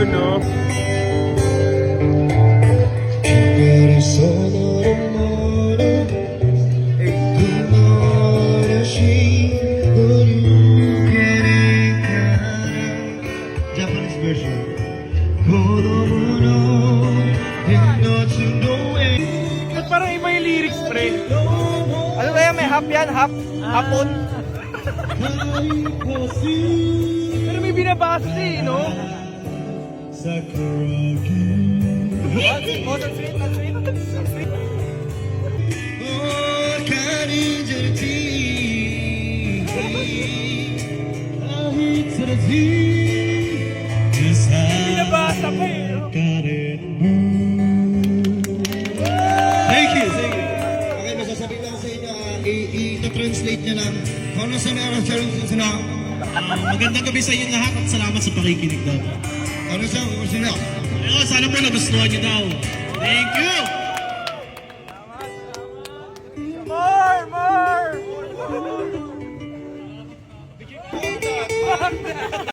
yun, no? Japanese version. Ba't parang iba yung lyrics, pre? Ano kaya may hap yan? Hapon? Pero may binabasa siya, no? Oh, that's sweet, that's sweet. That's sweet. Binabasa pa eh, no? Thank you, thank you. Okay, masasabi lang sa inyo, i-translate niya ng Hono sa meron siya rin sa magandang gabi sa inyo lahat at salamat sa pakikinig daw. Ano siya? Ano siya? Sana po nagustuhan niyo daw. Thank you! More!